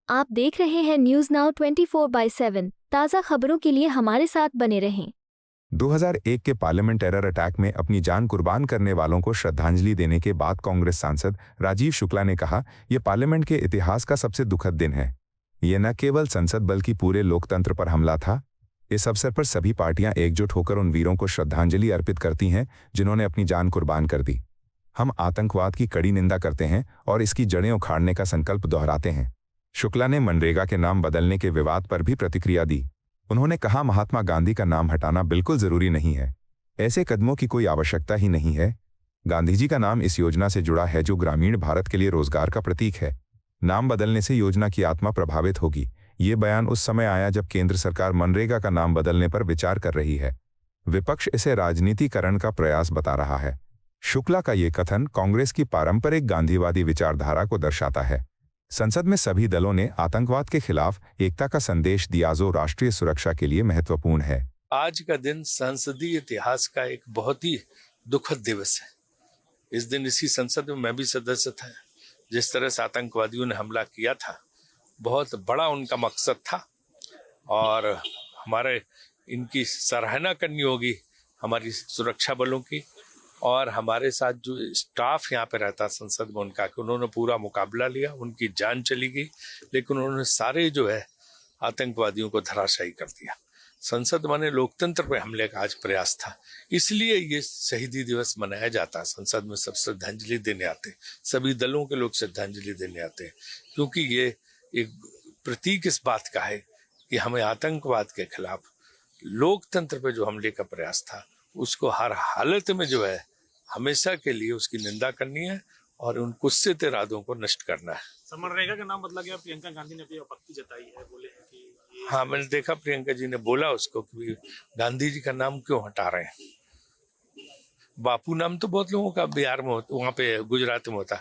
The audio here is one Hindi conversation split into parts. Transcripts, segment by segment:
आप देख रहे हैं न्यूज नाउ 24/7। ताज़ा खबरों के लिए हमारे साथ बने रहें। 2001 के पार्लियामेंट टेरर अटैक में अपनी जान कुर्बान करने वालों को श्रद्धांजलि देने के बाद कांग्रेस सांसद राजीव शुक्ला ने कहा, यह पार्लियामेंट के इतिहास का सबसे दुखद दिन है। ये न केवल संसद बल्कि पूरे लोकतंत्र पर हमला था। इस अवसर पर सभी पार्टियां एकजुट होकर उन वीरों को श्रद्धांजलि अर्पित करती हैं जिन्होंने अपनी जान कुर्बान कर दी। हम आतंकवाद की कड़ी निंदा करते हैं और इसकी जड़ें उखाड़ने का संकल्प दोहराते हैं। शुक्ला ने मनरेगा के नाम बदलने के विवाद पर भी प्रतिक्रिया दी। उन्होंने कहा, महात्मा गांधी का नाम हटाना बिल्कुल जरूरी नहीं है। ऐसे कदमों की कोई आवश्यकता ही नहीं है। गांधी जी का नाम इस योजना से जुड़ा है जो ग्रामीण भारत के लिए रोजगार का प्रतीक है। नाम बदलने से योजना की आत्मा प्रभावित होगी। ये बयान उस समय आया जब केंद्र सरकार मनरेगा का नाम बदलने पर विचार कर रही है। विपक्ष इसे राजनीतिकरण का प्रयास बता रहा है। शुक्ला का ये कथन कांग्रेस की पारंपरिक गांधीवादी विचारधारा को दर्शाता है। संसद में सभी दलों ने आतंकवाद के खिलाफ एकता का संदेश दिया जो राष्ट्रीय सुरक्षा के लिए महत्वपूर्ण है। आज का दिन संसदीय इतिहास का एक बहुत ही दुखद दिवस है। इस दिन इसी संसद में मैं भी सदस्य था। जिस तरह से आतंकवादियों ने हमला किया था, बहुत बड़ा उनका मकसद था और हमारे इनकी सराहना करनी होगी, हमारी सुरक्षा बलों की और हमारे साथ जो स्टाफ यहाँ पे रहता संसद में उनका, कि उन्होंने पूरा मुकाबला लिया। उनकी जान चली गई लेकिन उन्होंने सारे जो है आतंकवादियों को धराशायी कर दिया। संसद माने लोकतंत्र पे हमले का आज प्रयास था, इसलिए ये शहीदी दिवस मनाया जाता है। संसद में सब श्रद्धांजलि देने आते हैं, सभी दलों के लोग श्रद्धांजलि देने आते हैं, क्योंकि ये एक प्रतीक इस बात का है कि हमें आतंकवाद के खिलाफ लोकतंत्र पे जो हमले का प्रयास था उसको हर हालत में जो है हमेशा के लिए उसकी निंदा करनी है और उन कुत्सित इरादों को नष्ट करना है। मनरेगा का नाम बदला गया। प्रियंका गांधी ने भी आपत्ति जताई है, बोले हैं कि हाँ, मैंने देखा प्रियंका जी ने बोला उसको कि गांधी जी का नाम क्यों हटा रहे हैं। बापू नाम तो बहुत लोगों का बिहार में होता, वहां पे गुजरात में होता,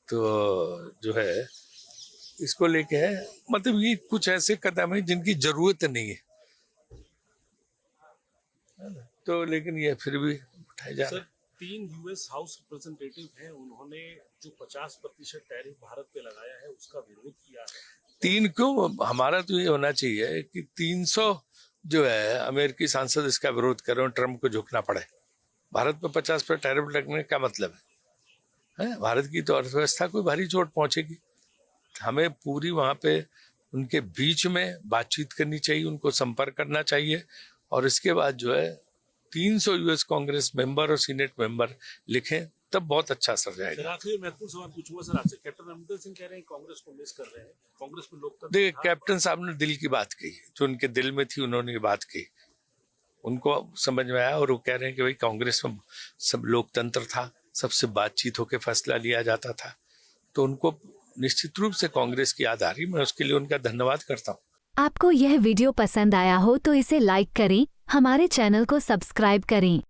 तो जो है इसको लेके है, मतलब ये कुछ ऐसे कदम है जिनकी जरूरत नहीं है, तो लेकिन ये फिर भी उठाए जा रहे हैं। 3 यूएस हाउस रिप्रेजेंटेटिव हैं, उन्होंने जो 50% टैरिफ भारत पे लगाया है उसका विरोध किया है। 3 क्यों? हमारा तो ये होना चाहिए कि 300 जो है अमेरिकी सांसद इसका विरोध करें और ट्रम्प को झुकना पड़े। भारत पे 50% टैरिफ लगने का मतलब है भारत की तो अर्थव्यवस्था को भारी चोट पहुंचेगी। हमें पूरी वहां पे उनके बीच में बातचीत करनी चाहिए, उनको संपर्क करना चाहिए और इसके बाद जो है 300 यूएस कांग्रेस मेंबर और सीनेट मेंबर लिखें, तब बहुत अच्छा असर जाएगा। आखिरी महत्वपूर्ण सवाल पूछूंगा सर आपसे। कैप्टन अमरिंदर सिंह कह रहे हैं कांग्रेस को मिस कर रहे हैं, कांग्रेस में लोकतंत्र। देखिए, कैप्टन साहब ने दिल की बात कही, जो उनके दिल में थी उन्होंने ये बात कही, उनको समझ में आया और वो कह रहे हैं कि भाई कांग्रेस में सब लोकतंत्र था, सबसे बातचीत होकर फैसला लिया जाता था, तो उनको निश्चित रूप से कांग्रेस की याद आ रही। मैं उसके लिए उनका धन्यवाद करता हूँ। आपको यह वीडियो पसंद आया हो तो इसे लाइक करें, हमारे चैनल को सब्सक्राइब करें।